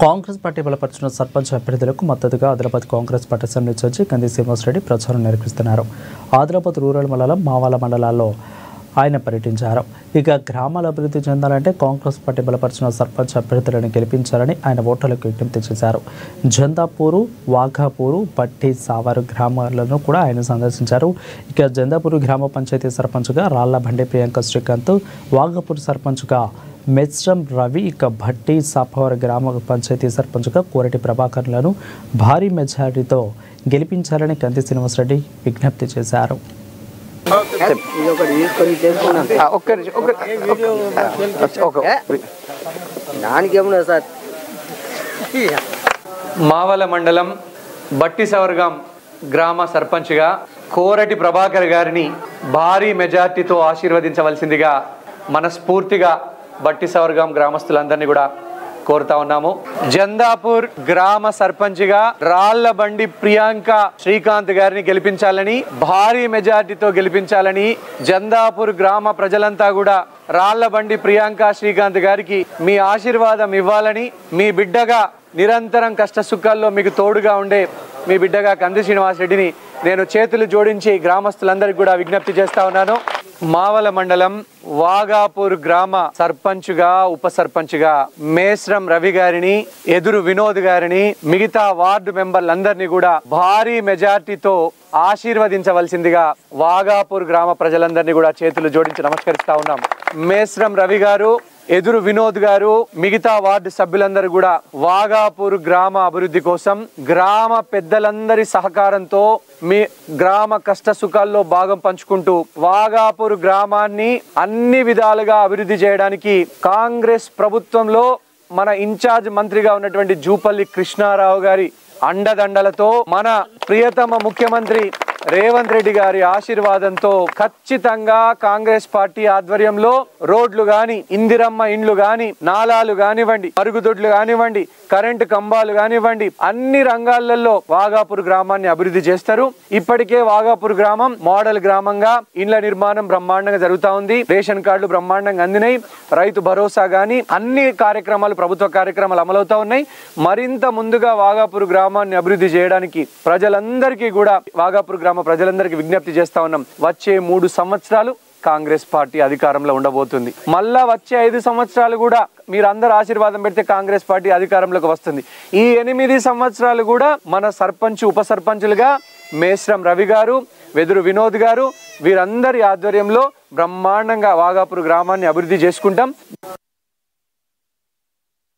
Congress party బలపరిచిన సర్పంచ్ అభ్యర్థులకు మద్దతుగా Adilabad Congress party assembly judge కంది శ్రీనివాసరెడ్డి ప్రచారం నిర్వహిస్తున్నారు. ఆదిలాబాద్ రూరల్ మండలం మావాల మండలాల్లో ఆయన పర్యటించారు. ఇక గ్రామాల అభివృద్ధి చెందాలంటే కాంగ్రెస్ పార్టీ బలపరిచిన సర్పంచ్ అభ్యర్థులను గెలిపించాలని ఆయన ఓటర్లకు విజ్ఞప్తి చేశారు. జందాపూరు, వాఘాపూరు, పట్టి, సావారు గ్రామాలను కూడా ఆయన సందర్శించారు. ఇక జందాపూరు గ్రామ పంచాయతీ సర్పంచ్గా రాళ్లబండి ప్రియాంక శ్రీకాంత్, వాఘాపూర్ సర్పంచ్గా మెస్రం రవి, ఇక భట్టి సాపవర్ గ్రామ పంచాయతీ సర్పంచ్గా కోరటి ప్రభాకర్లను భారీ మెజారిటీతో గెలిపించాలని కంది శ్రీనివాసరెడ్డి విజ్ఞప్తి చేశారు. మావల మండలం బట్టి సవర్గం గ్రామ సర్పంచ్గా కోరటి ప్రభాకర్ గారిని భారీ మెజార్టీతో ఆశీర్వదించవలసిందిగా మనస్ఫూర్తిగా బట్టి సవర్గం గ్రామస్తులందరినీ కూడా కోరుతా ఉన్నాము. జందాపూర్ గ్రామ సర్పంచ్గా రాళ్లబండి ప్రియాంక శ్రీకాంత్ గారిని గెలిపించాలని, భారీ మెజార్టీతో గెలిపించాలని జందాపూర్ గ్రామ ప్రజలంతా కూడా రాళ్లబండి ప్రియాంక శ్రీకాంత్ గారికి మీ ఆశీర్వాదం ఇవ్వాలని, మీ బిడ్డగా నిరంతరం కష్ట సుఖాల్లో మీకు తోడుగా ఉండే మీ బిడ్డగా కంది శ్రీనివాసరెడ్డిని నేను చేతులు జోడించి గ్రామస్తులందరికీ కూడా విజ్ఞప్తి చేస్తా ఉన్నాను. మావల మండలం వాఘాపూర్ గ్రామ సర్పంచ్గా, ఉప సర్పంచ్గా మేస్రం రవి గారిని, ఎదురు వినోద్ గారిని, మిగతా వార్డు మెంబర్లందరినీ కూడా భారీ మెజార్టీతో ఆశీర్వదించవలసిందిగా వాఘాపూర్ గ్రామ ప్రజలందరినీ కూడా చేతులు జోడించి నమస్కరిస్తా ఉన్నాం. మేస్రం రవి గారు, ఎదురు వినోద్ గారు, మిగతా వార్డు సభ్యులందరూ కూడా వాఘాపూర్ గ్రామ అభివృద్ధి కోసం గ్రామ పెద్దలందరి సహకారంతో మీ గ్రామ కష్ట సుఖాల్లో భాగం పంచుకుంటూ వాఘాపూర్ గ్రామాన్ని అన్ని విధాలుగా అభివృద్ధి చేయడానికి కాంగ్రెస్ ప్రభుత్వంలో మన ఇన్ఛార్జ్ మంత్రిగా ఉన్నటువంటి జూపల్లి కృష్ణారావు గారి అండదండలతో మన ప్రియతమ ముఖ్యమంత్రి రేవంత్ రెడ్డి గారి ఆశీర్వాదంతో ఖచ్చితంగా కాంగ్రెస్ పార్టీ ఆధ్వర్యంలో రోడ్లు గాని, ఇందిరమ్మ ఇండ్లు గాని, నాలాలు కానివ్వండి, మరుగుదొడ్లు కానివ్వండి, కరెంటు కంబాలు కానివ్వండి, అన్ని రంగాలలో వాఘాపూర్ గ్రామాన్ని అభివృద్ధి చేస్తారు. ఇప్పటికే వాఘాపూర్ గ్రామం మోడల్ గ్రామంగా ఇండ్ల నిర్మాణం బ్రహ్మాండంగా జరుగుతా ఉంది. రేషన్ కార్డులు బ్రహ్మాండంగా అందినాయి. రైతు భరోసా గాని అన్ని కార్యక్రమాలు, ప్రభుత్వ కార్యక్రమాలు అమలవుతా ఉన్నాయి. మరింత ముందుగా వాఘాపూర్ గ్రామాన్ని అభివృద్ధి చేయడానికి ప్రజలందరికీ కూడా వాఘాపూర్ గ్రామ ప్రజలందరికీ విజ్ఞప్తి చేస్తా ఉన్నాం. వచ్చే 3 సంవత్సరాలు కాంగ్రెస్ పార్టీ అధికారంలో ఉండబోతుంది. మళ్ళా వచ్చే 5 సంవత్సరాలు కూడా మీరందరూ ఆశీర్వాదం పెడితే కాంగ్రెస్ పార్టీ అధికారంలోకి వస్తుంది. ఈ 8 సంవత్సరాలు కూడా మన సర్పంచ్, ఉప సర్పంచులుగా మేస్రం రవి గారు, వెదురు వినోద్ గారు, వీరందరి ఆధ్వర్యంలో బ్రహ్మాండంగా వాఘాపూర్ గ్రామాన్ని అభివృద్ధి చేసుకుంటాం.